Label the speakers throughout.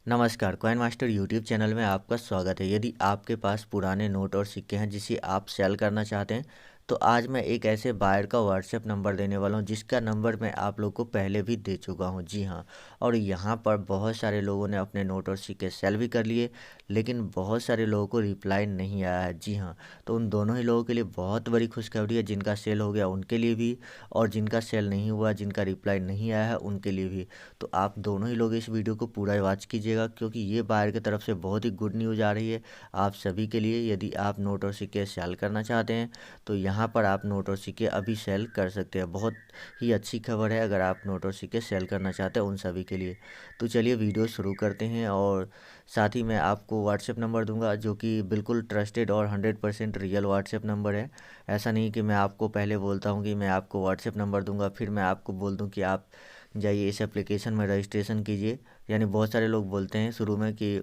Speaker 1: नमस्कार, coin master YouTube channel में आपका स्वागत है। यदि आपके पास पुराने नोट और सिक्के हैं जिसे आप सेल करना चाहते हैं, तो आज मैं एक ऐसे बायर का व्हाट्सएप नंबर देने वाला हूं जिसका नंबर मैं आप लोग को पहले भी दे चुका हूं। जी हां, और यहां पर बहुत सारे लोगों ने अपने नोट और सिक्के सेल भी कर लिए, लेकिन बहुत सारे लोगों को रिप्लाई नहीं आया है। जी हां, तो उन दोनों ही लोगों के लिए बहुत बड़ी खुशखबरी है, जिनका सेल हो गया उनके लिए भी, और जिनका सेल नहीं हुआ, जिनका रिप्लाई नहीं आया है उनके लिए भी। तो आप दोनों ही लोग इस वीडियो को पूरा वॉच कीजिएगा, क्योंकि ये बायर की तरफ से बहुत ही गुड न्यूज़ आ रही है आप सभी के लिए। यदि आप नोट और सिक्के सेल करना चाहते हैं तो यहाँ पर आप नोट और सिक्के अभी सेल कर सकते हैं। बहुत ही अच्छी खबर है अगर आप नोट और सिक्के सेल करना चाहते हैं उन सभी के लिए। तो चलिए वीडियो शुरू करते हैं, और साथ ही मैं आपको व्हाट्सएप नंबर दूंगा जो कि बिल्कुल ट्रस्टेड और 100% रियल व्हाट्सएप नंबर है। ऐसा नहीं कि मैं आपको पहले बोलता हूँ कि मैं आपको व्हाट्सएप नंबर दूंगा फिर मैं आपको बोल दूँ कि आप जाइए इस एप्लीकेशन में रजिस्ट्रेशन कीजिए। यानी बहुत सारे लोग बोलते हैं शुरू में कि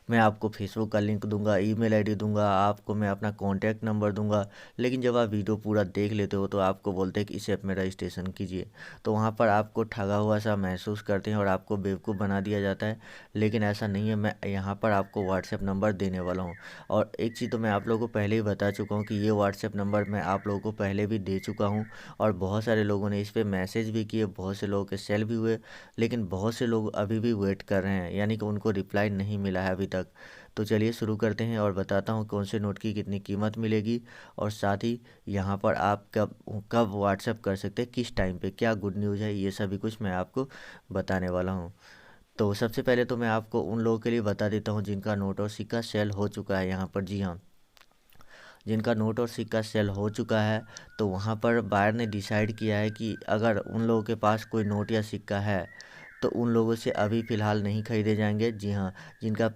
Speaker 1: मैं आपको फेसबुक का लिंक दूंगा, ईमेल आईडी दूंगा, आपको मैं अपना कॉन्टैक्ट नंबर दूंगा, लेकिन जब आप वीडियो पूरा देख लेते हो तो आपको बोलते हैं कि इस ऐप में रजिस्ट्रेशन कीजिए। तो वहाँ पर आपको ठगा हुआ सा महसूस करते हैं और आपको बेवकूफ़ बना दिया जाता है, लेकिन ऐसा नहीं है। मैं यहाँ पर आपको व्हाट्सएप नंबर देने वाला हूँ, और एक चीज़ तो मैं आप लोगों को पहले ही बता चुका हूँ कि ये व्हाट्सएप नंबर मैं आप लोगों को पहले भी दे चुका हूँ, और बहुत सारे लोगों ने इस पर मैसेज भी किए, बहुत से लोगों के सेल भी हुए, लेकिन बहुत से लोग अभी भी वेट कर रहे हैं, यानी कि उनको रिप्लाई नहीं मिला है अभी तक। तो चलिए शुरू करते हैं और बताता हूँ कौन से नोट की कितनी कीमत मिलेगी, और साथ ही यहाँ पर आप कब कब व्हाट्सएप कर सकते हैं, किस टाइम पे, क्या गुड न्यूज़ है, ये सभी कुछ मैं आपको बताने वाला हूँ। तो सबसे पहले तो मैं आपको उन लोगों के लिए बता देता हूँ जिनका नोट और सिक्का सेल हो चुका है यहाँ पर। जी हाँ, जिनका नोट और सिक्का सेल हो चुका है, तो वहाँ पर बायर ने डिसाइड किया है कि अगर उन लोगों के पास कोई नोट या सिक्का है तो उन लोगों से अभी फ़िलहाल नहीं खरीदे जाएंगे। जी हाँ, जिनका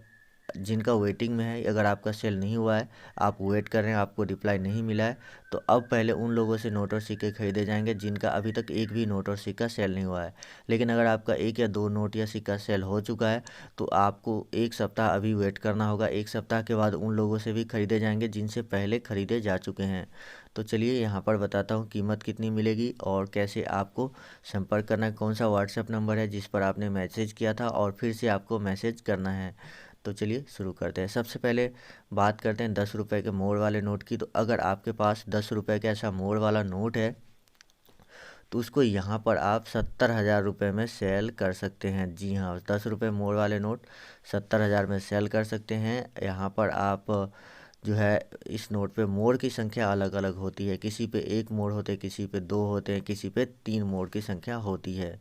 Speaker 1: जिनका वेटिंग में है, अगर आपका सेल नहीं हुआ है, आप वेट कर रहे हैं, आपको रिप्लाई नहीं मिला है, तो अब पहले उन लोगों से नोट और सिक्के खरीदे जाएंगे जिनका अभी तक एक भी नोट और सिक्का सेल नहीं हुआ है। लेकिन अगर आपका एक या दो नोट या सिक्का सेल हो चुका है तो आपको एक सप्ताह अभी वेट करना होगा। एक सप्ताह के बाद उन लोगों से भी खरीदे जाएंगे जिनसे पहले खरीदे जा चुके हैं। तो चलिए यहाँ पर बताता हूँ कीमत कितनी मिलेगी और कैसे आपको संपर्क करना है, कौन सा व्हाट्सएप नंबर है जिस पर आपने मैसेज किया था और फिर से आपको मैसेज करना है। तो चलिए शुरू करते हैं। सबसे पहले बात करते हैं 10 रुपये के मोड़ वाले नोट की। तो अगर आपके पास 10 रुपये का ऐसा मोड़ वाला नोट है तो उसको यहाँ पर आप 70,000 रुपये में सेल कर सकते हैं। जी हाँ, 10 रुपये मोड़ वाले नोट 70,000 में सेल कर सकते हैं। यहाँ पर आप जो है इस नोट पे मोड़ की संख्या अलग अलग होती है, किसी पे एक मोड़ होते हैं, किसी पे दो होते हैं, किसी पे 3 मोड़ की संख्या होती है।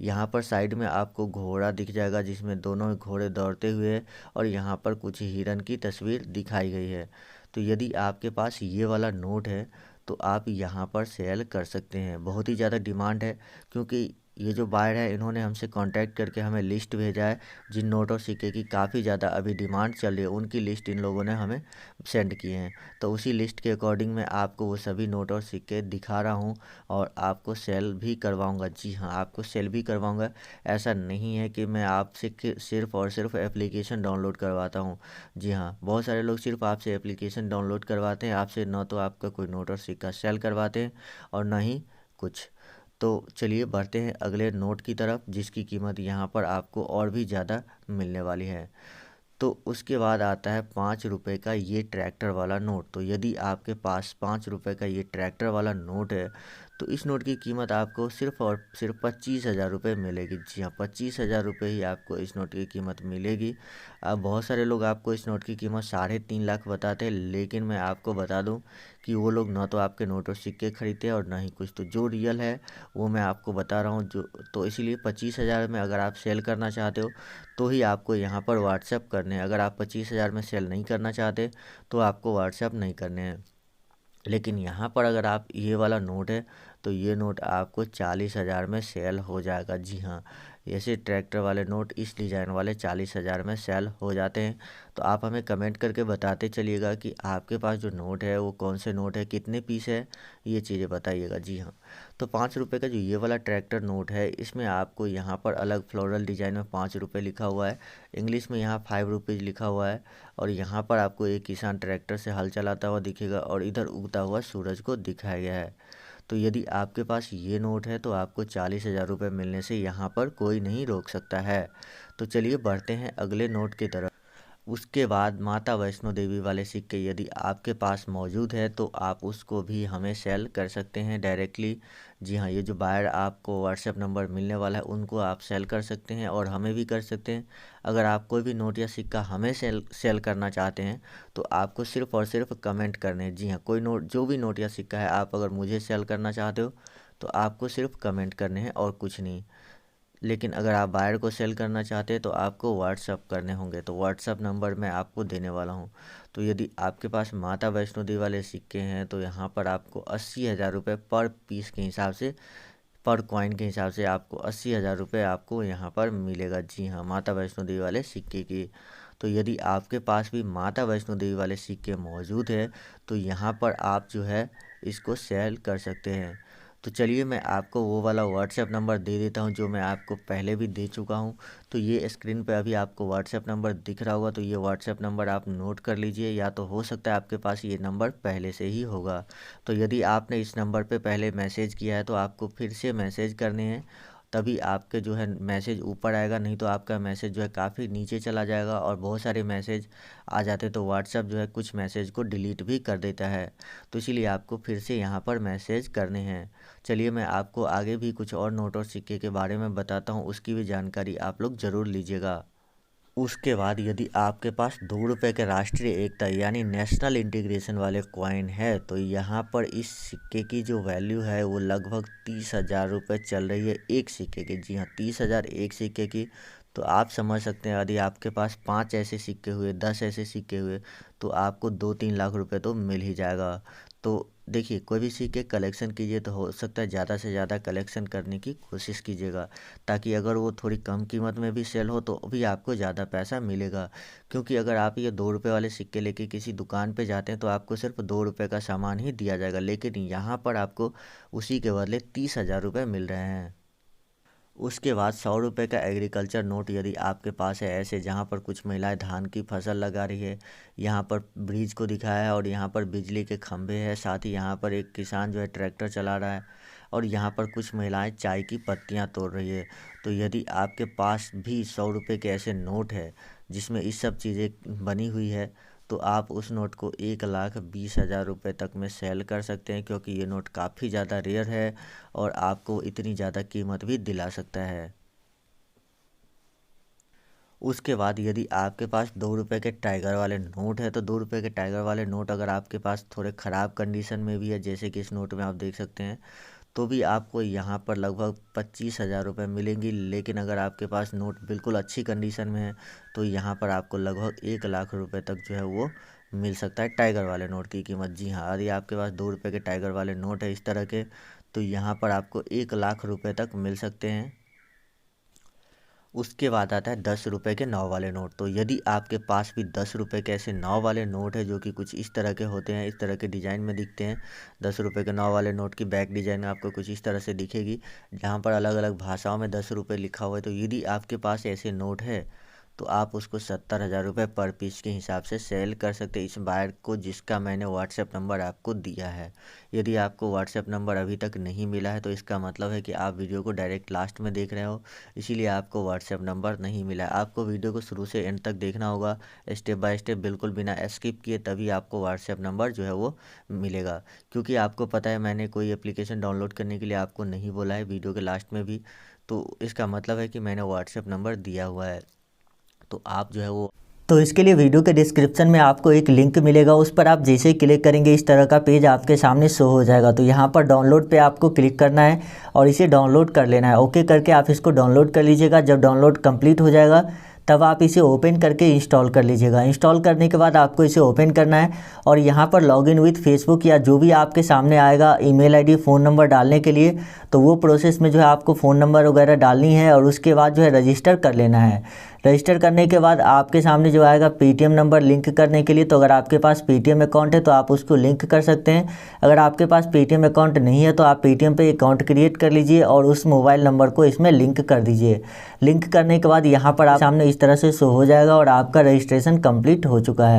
Speaker 1: यहाँ पर साइड में आपको घोड़ा दिख जाएगा जिसमें दोनों घोड़े दौड़ते हुए, और यहाँ पर कुछ हिरन की तस्वीर दिखाई गई है। तो यदि आपके पास ये वाला नोट है तो आप यहाँ पर सेल कर सकते हैं। बहुत ही ज़्यादा डिमांड है, क्योंकि ये जो बायर है इन्होंने हमसे कांटेक्ट करके हमें लिस्ट भेजा है जिन नोट और सिक्के की काफ़ी ज़्यादा अभी डिमांड चल रही है, उनकी लिस्ट इन लोगों ने हमें सेंड किए हैं। तो उसी लिस्ट के अकॉर्डिंग मैं आपको वो सभी नोट और सिक्के दिखा रहा हूँ, और आपको सेल भी करवाऊँगा। जी हाँ, आपको सेल भी करवाऊँगा। ऐसा नहीं है कि मैं आपसे सिर्फ़ और सिर्फ एप्लीकेशन डाउनलोड करवाता हूँ। जी हाँ, बहुत सारे लोग सिर्फ आपसे एप्लीकेशन डाउनलोड करवाते हैं, आपसे न तो आपका कोई नोट और सिक्का सेल करवाते हैं और ना ही कुछ। तो चलिए बढ़ते हैं अगले नोट की तरफ जिसकी कीमत यहाँ पर आपको और भी ज़्यादा मिलने वाली है। तो उसके बाद आता है 5 रुपये का ये ट्रैक्टर वाला नोट। तो यदि आपके पास 5 रुपये का ये ट्रैक्टर वाला नोट है तो इस नोट की कीमत आपको सिर्फ़ और सिर्फ 25,000 रुपये मिलेगी। जी हाँ, 25,000 रुपये ही आपको इस नोट की कीमत मिलेगी। अब बहुत सारे लोग आपको इस नोट की कीमत 3.5 लाख बताते हैं, लेकिन मैं आपको बता दूं कि वो लोग ना तो आपके नोट और सिक्के खरीदते हैं और ना ही कुछ। तो जो रियल है वो मैं आपको बता रहा हूँ। जो तो इसीलिए 25,000 में अगर आप सेल करना चाहते हो तो ही आपको यहाँ पर व्हाट्सएप करने हैं। अगर आप 25,000 में सेल नहीं करना चाहते तो आपको व्हाट्सएप नहीं करने हैं। लेकिन यहाँ पर अगर आप ये वाला नोट है तो ये नोट आपको 40,000 में सेल हो जाएगा। जी हाँ, ऐसे ट्रैक्टर वाले नोट इस डिज़ाइन वाले 40,000 में सेल हो जाते हैं। तो आप हमें कमेंट करके बताते चलिएगा कि आपके पास जो नोट है वो कौन से नोट है, कितने पीस है, ये चीज़ें बताइएगा। जी हाँ, तो 5 रुपये का जो ये वाला ट्रैक्टर नोट है इसमें आपको यहाँ पर अलग फ्लोरल डिज़ाइन में 5 रुपये लिखा हुआ है, इंग्लिश में यहाँ 5 रुपीज़ लिखा हुआ है, और यहाँ पर आपको एक किसान ट्रैक्टर से हल चलाता हुआ दिखेगा और इधर उगता हुआ सूरज को दिखाया गया है। तो यदि आपके पास ये नोट है तो आपको 40,000 रुपये मिलने से यहाँ पर कोई नहीं रोक सकता है। तो चलिए बढ़ते हैं अगले नोट की तरफ। उसके बाद माता वैष्णो देवी वाले सिक्के यदि आपके पास मौजूद है तो आप उसको भी हमें सेल कर सकते हैं डायरेक्टली। जी हाँ, ये जो बायर आपको व्हाट्सएप नंबर मिलने वाला है उनको आप सेल कर सकते हैं और हमें भी कर सकते हैं। अगर आप कोई भी नोट या सिक्का हमें सेल करना चाहते हैं तो आपको सिर्फ़ और सिर्फ कमेंट करने हैं। जी हाँ, कोई नोट, जो भी नोट या सिक्का है आप अगर मुझे सेल करना चाहते हो तो आपको सिर्फ कमेंट करने हैं और कुछ नहीं। लेकिन अगर आप बायर को सेल करना चाहते हैं तो आपको व्हाट्सअप करने होंगे, तो व्हाट्सअप नंबर मैं आपको देने वाला हूं। तो यदि आपके पास माता वैष्णो देवी वाले सिक्के हैं तो यहाँ पर आपको 80,000 रुपये पर पीस के हिसाब से, पर कॉइन के हिसाब से आपको 80,000 रुपये आपको यहाँ पर मिलेगा। जी हाँ, माता वैष्णो देवी वाले सिक्के की। तो यदि आपके पास भी माता वैष्णो देवी वाले सिक्के मौजूद है तो यहाँ पर आप जो है इसको सेल कर सकते हैं। तो चलिए मैं आपको वो वाला व्हाट्सएप नंबर दे देता हूँ जो मैं आपको पहले भी दे चुका हूँ। तो ये स्क्रीन पे अभी आपको व्हाट्सएप नंबर दिख रहा होगा, तो ये व्हाट्सएप नंबर आप नोट कर लीजिए, या तो हो सकता है आपके पास ये नंबर पहले से ही होगा। तो यदि आपने इस नंबर पे पहले मैसेज किया है तो आपको फिर से मैसेज करने हैं, तभी आपके जो है मैसेज ऊपर आएगा, नहीं तो आपका मैसेज जो है काफ़ी नीचे चला जाएगा और बहुत सारे मैसेज आ जाते तो व्हाट्सएप जो है कुछ मैसेज को डिलीट भी कर देता है। तो इसीलिए आपको फिर से यहाँ पर मैसेज करने हैं। चलिए मैं आपको आगे भी कुछ और नोट और सिक्के के बारे में बताता हूँ, उसकी भी जानकारी आप लोग ज़रूर लीजिएगा। उसके बाद यदि आपके पास 2 रुपये के राष्ट्रीय एकता यानी नेशनल इंटीग्रेशन वाले कॉइन है तो यहाँ पर इस सिक्के की जो वैल्यू है वो लगभग 30,000 रुपये चल रही है एक सिक्के की। जी हाँ, 30,000 एक सिक्के की। तो आप समझ सकते हैं यदि आपके पास 5 ऐसे सिक्के हुए, 10 ऐसे सिक्के हुए तो आपको 2-3 लाख रुपए तो मिल ही जाएगा। तो देखिए, कोई भी सिक्के कलेक्शन कीजिए तो हो सकता है ज़्यादा से ज़्यादा कलेक्शन करने की कोशिश कीजिएगा, ताकि अगर वो थोड़ी कम कीमत में भी सेल हो तो भी आपको ज़्यादा पैसा मिलेगा। क्योंकि अगर आप ये 2 रुपये वाले सिक्के लेके किसी दुकान पे जाते हैं तो आपको सिर्फ 2 रुपये का सामान ही दिया जाएगा, लेकिन यहाँ पर आपको उसी के बदले 30,000 रुपये मिल रहे हैं। उसके बाद 100 रुपये का एग्रीकल्चर नोट यदि आपके पास है, ऐसे जहाँ पर कुछ महिलाएं धान की फसल लगा रही है, यहाँ पर ब्रिज को दिखाया है और यहाँ पर बिजली के खंभे हैं, साथ ही यहाँ पर एक किसान जो है ट्रैक्टर चला रहा है और यहाँ पर कुछ महिलाएं चाय की पत्तियाँ तोड़ रही है। तो यदि आपके पास भी 100 रुपये के ऐसे नोट है जिसमें इस सब चीज़ें बनी हुई है तो आप उस नोट को 1,20,000 रुपये तक में सेल कर सकते हैं, क्योंकि ये नोट काफ़ी ज़्यादा रेयर है और आपको इतनी ज़्यादा कीमत भी दिला सकता है। उसके बाद यदि आपके पास 2 रुपये के टाइगर वाले नोट है तो 2 रुपये के टाइगर वाले नोट अगर आपके पास थोड़े ख़राब कंडीशन में भी है, जैसे कि इस नोट में आप देख सकते हैं, तो भी आपको यहाँ पर लगभग 25,000 रुपये मिलेंगी। लेकिन अगर आपके पास नोट बिल्कुल अच्छी कंडीशन में है तो यहाँ पर आपको लगभग 1,00,000 रुपये तक जो है वो मिल सकता है टाइगर वाले नोट की कीमत। जी हाँ, यदि आपके पास 2 रुपये के टाइगर वाले नोट है इस तरह के तो यहाँ पर आपको 1,00,000 रुपये तक मिल सकते हैं। उसके बाद आता है 10 रुपये के 9 वाले नोट। तो यदि आपके पास भी 10 रुपये के ऐसे 9 वाले नोट है जो कि कुछ इस तरह के होते हैं, इस तरह के डिज़ाइन में दिखते हैं। 10 रुपये के 9 वाले नोट की बैक डिज़ाइन आपको कुछ इस तरह से दिखेगी, जहाँ पर अलग अलग भाषाओं में 10 रुपये लिखा हुआ है। तो यदि आपके पास ऐसे नोट है तो आप उसको 70,000 रुपये पर पीस के हिसाब से सेल कर सकते हैं इस बायर को, जिसका मैंने व्हाट्सएप नंबर आपको दिया है। यदि आपको व्हाट्सएप नंबर अभी तक नहीं मिला है तो इसका मतलब है कि आप वीडियो को डायरेक्ट लास्ट में देख रहे हो, इसीलिए आपको व्हाट्सएप नंबर नहीं मिला है। आपको वीडियो को शुरू से एंड तक देखना होगा, स्टेप बाय स्टेप, बिल्कुल बिना स्किप किए, तभी आपको व्हाट्सएप नंबर जो है वो मिलेगा। क्योंकि आपको पता है मैंने कोई एप्लीकेशन डाउनलोड करने के लिए आपको नहीं बोला है वीडियो के लास्ट में भी, तो इसका मतलब है कि मैंने व्हाट्सएप नंबर दिया हुआ है। तो आप जो है वो, तो इसके लिए वीडियो के डिस्क्रिप्शन में आपको एक लिंक मिलेगा, उस पर आप जैसे ही क्लिक करेंगे इस तरह का पेज आपके सामने शो हो जाएगा। तो यहाँ पर डाउनलोड पे आपको क्लिक करना है और इसे डाउनलोड कर लेना है। ओके करके आप इसको डाउनलोड कर लीजिएगा। जब डाउनलोड कंप्लीट हो जाएगा तब आप इसे ओपन करके इंस्टॉल कर लीजिएगा। इंस्टॉल करने के बाद आपको इसे ओपन करना है और यहाँ पर लॉगिन विथ फेसबुक या जो भी आपके सामने आएगा ईमेल आईडी, फ़ोन नंबर डालने के लिए, तो वो प्रोसेस में जो है आपको फ़ोन नंबर वगैरह डालनी है और उसके बाद जो है रजिस्टर कर लेना है। रजिस्टर करने के बाद आपके सामने जो आएगा पेटीएम नंबर लिंक करने के लिए, तो अगर आपके पास पेटीएम अकाउंट है तो आप उसको लिंक कर सकते हैं। अगर आपके पास पेटीएम अकाउंट नहीं है तो आप पेटीएम पे अकाउंट क्रिएट कर लीजिए और उस मोबाइल नंबर को इसमें लिंक कर दीजिए। लिंक करने के बाद यहाँ पर आप सामने इस तरह से शो हो जाएगा और आपका रजिस्ट्रेशन कंप्लीट हो चुका है।